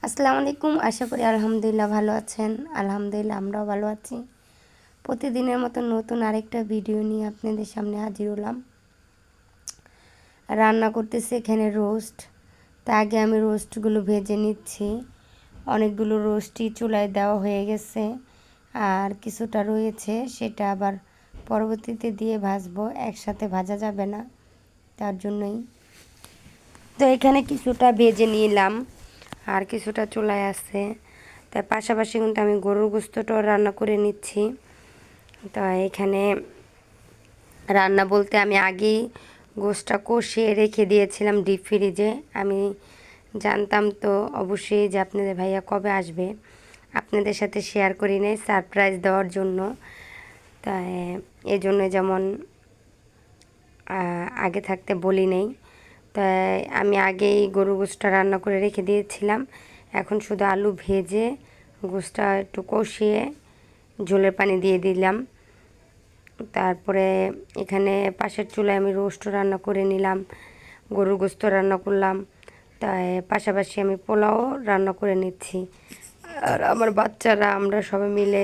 আসসালামু আলাইকুম। আশা করি আলহামদুলিল্লাহ ভালো আছেন। আলহামদুলিল্লাহ আমরাও ভালো আছি। প্রতিদিনের মতো নতুন আরেকটা ভিডিও নিয়ে আপনাদের সামনে হাজির হলাম। রান্না করতেছি এখানে রোস্ট। তা আগে আমি রোস্টগুলো ভেজে নিচ্ছি। অনেকগুলো রোস্টই চুলায় দেওয়া হয়ে গেছে, আর কিছুটা রয়েছে, সেটা আবার পরবর্তীতে দিয়ে ভাজবো। একসাথে ভাজা যাবে না, তার জন্যই। তো এখানে কিছুটা ভেজে নিলাম, আর কিছুটা চুলায় আছে। তাই পাশাপাশি কিন্তু আমি গরুর গোস্তটাও রান্না করে নিচ্ছি। তো এখানে রান্না বলতে আমি আগেই গোস্তটা কষিয়ে রেখে দিয়েছিলাম ডিপ ফ্রিজে। আমি জানতাম তো অবশ্যই যে আপনাদের ভাইয়া কবে আসবে, আপনাদের সাথে শেয়ার করি নাই সারপ্রাইজ দেওয়ার জন্য। তাই এজন্য যেমন আগে থাকতে বলি নেই। তাই আমি আগেই গরুর গোস্তটা রান্না করে রেখে দিয়েছিলাম। এখন শুধু আলু ভেজে গোস্তটা একটু কষিয়ে ঝোলের পানি দিয়ে দিলাম। তারপরে এখানে পাশের চুলায় আমি রোস্ট রান্না করে নিলাম, গরুর গোস্ত রান্না করলাম। তাই পাশাপাশি আমি পোলাও রান্না করে নিচ্ছি। আর আমার বাচ্চারা আমরা সবাই মিলে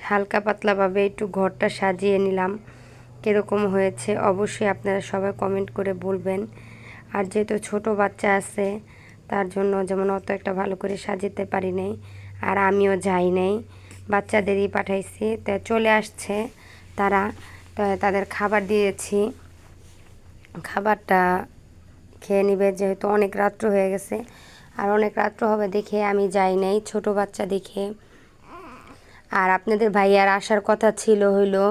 হালকা পাতলাভাবে একটু ঘরটা সাজিয়ে নিলাম। কীরকম হয়েছে অবশ্যই আপনারা সবাই কমেন্ট করে বলবেন। আর যেহেতু ছোট বাচ্চা আছে, তার জন্য যেমন অত একটা ভালো করে সাজাতে পারি নাই, আর আমিও যাই নাই, বাচ্চাদেরই পাঠাইছি। তাই চলে আসছে তারা, তাদের খাবার দিয়েছি। খাবারটা খেয়ে নিবে, যেহেতু অনেক রাত্র হয়ে গেছে, আর অনেক রাত্র হবে দেখে আমি যাই নাই, ছোট বাচ্চা দেখে। আর আপনাদের ভাইয়ার আসার কথা ছিল হইলো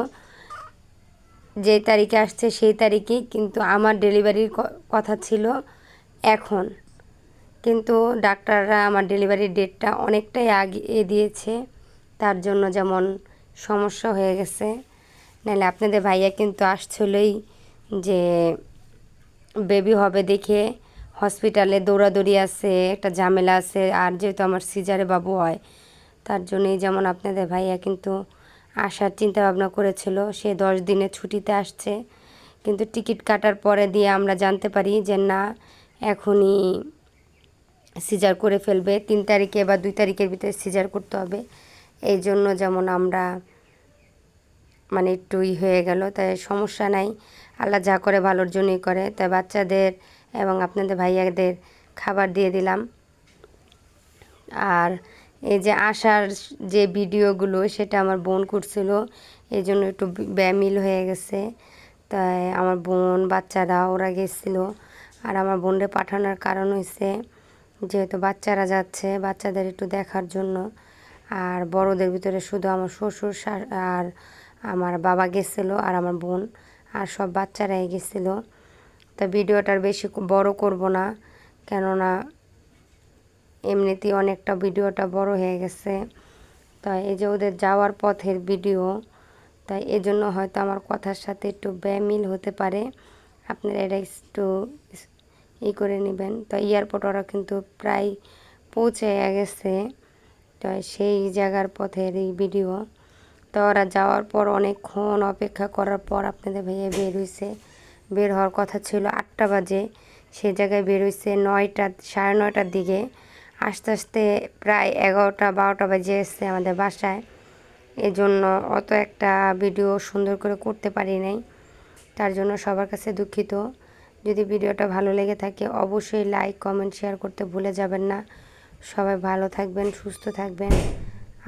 যে তারিখে আসছে সেই তারিখেই, কিন্তু আমার ডেলিভারির কথা ছিল এখন। কিন্তু ডাক্তাররা আমার ডেলিভারির ডেটটা অনেকটাই আগিয়ে দিয়েছে, তার জন্য যেমন সমস্যা হয়ে গেছে। নাহলে আপনাদের ভাইয়া কিন্তু আসছিলই যে বেবি হবে দেখে। হসপিটালে দৌড়াদৌড়ি আছে, একটা ঝামেলা আছে, আর যেহেতু আমার সিজারে বাবু হয়, তার জন্যই যেমন আপনাদের ভাইয়া কিন্তু আসার চিন্তা ভাবনা করেছিল। সে 10 দিনের ছুটিতে আসছে, কিন্তু টিকিট কাটার পরে দিয়ে আমরা জানতে পারি যে না, এখনই সিজার করে ফেলবে, 3 তারিখে বা 2 তারিখের ভিতরে সিজার করতে হবে। এই জন্য যেমন আমরা মানে একটুই হয়ে গেল। তাই সমস্যা নাই, আল্লাহ যা করে ভালোর জন্যই করে। তাই বাচ্চাদের এবং আপনাদের ভাইয়াদের খাবার দিয়ে দিলাম। আর এই যে আসার যে ভিডিওগুলো সেটা আমার বোন করছিল, এই জন্য একটু ব্যামিল হয়ে গেছে। তাই আমার বোন বাচ্চারা ওরা গেছিল। আর আমার বোনরে পাঠানোর কারণ হয়েছে যেহেতু বাচ্চারা যাচ্ছে, বাচ্চাদের একটু দেখার জন্য। আর বড়দের ভিতরে শুধু আমার শ্বশুর আর আমার বাবা গেছিলো, আর আমার বোন, আর সব বাচ্চারাই গেছিলো। তা ভিডিওটার বেশি বড় করব না, কেননা এমনিতেই অনেকটা ভিডিওটা বড় হয়ে গেছে। তাই এই যে ওদের যাওয়ার পথের ভিডিও, তাই এজন্য হয়তো আমার কথার সাথে একটু বেমিল হতে পারে। আপনারা এটা একটু করে নেবেন। তো এয়ারপোর্ট ওরা কিন্তু প্রায় পৌঁছে গেছে, তো সেই জায়গার পথের এই ভিডিও। তো ওরা যাওয়ার পর অনেকক্ষণ অপেক্ষা করার পর আপনাদের ভাইয়া বের হয়েছে। বের হওয়ার কথা ছিল 8টা বাজে, সে জায়গায় বের হয়েছে 9টা, 9:30টার দিকে। আস্তে আস্তে প্রায় 11টা 12টা বাজে এসছে আমাদের বাসায়। এজন্য অত একটা ভিডিও সুন্দর করে করতে পারি নাই, তার জন্য সবার কাছে দুঃখিত। যদি ভিডিওটা ভালো লেগে থাকে অবশ্যই লাইক কমেন্ট শেয়ার করতে ভুলে যাবেন না। সবাই ভালো থাকবেন, সুস্থ থাকবেন,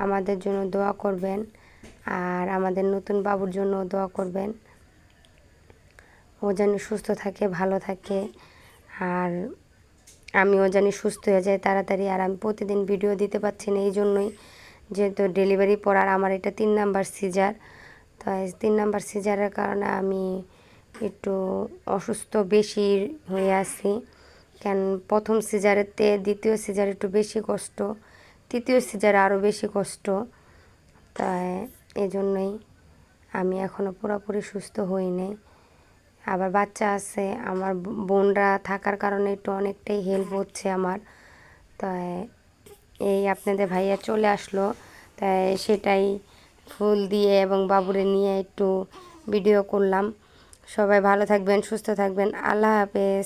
আমাদের জন্য দোয়া করবেন, আর আমাদের নতুন বাবুর জন্য দোয়া করবেন। ও যেন সুস্থ থাকে, ভালো থাকে, আর আমিও জানি সুস্থ হয়ে যায় তাড়াতাড়ি। আর আমি প্রতিদিন ভিডিও দিতে পারছি না এই জন্যই, যেহেতু ডেলিভারি পর আর আমার এটা 3 নাম্বার সিজার। তো 3 নাম্বার সিজারের কারণে আমি একটু অসুস্থ বেশি হয়ে আছি। কেন প্রথম সিজারেতে দ্বিতীয় সিজারে একটু বেশি কষ্ট, তৃতীয় সিজারে আরও বেশি কষ্ট। তাই এই জন্যই আমি এখনও পুরোপুরি সুস্থ হই নাই। আবার বাচ্চা আছে, আমার বোনরা থাকার কারণে একটু অনেকটাই হেল্প হচ্ছে আমার। তাই এই আপনাদের ভাইয়া চলে আসলো, তাই সেটাই ফুল দিয়ে এবং বাবুরে নিয়ে একটু ভিডিও করলাম। সবাই ভালো থাকবেন, সুস্থ থাকবেন, আল্লাহ হাফেজ।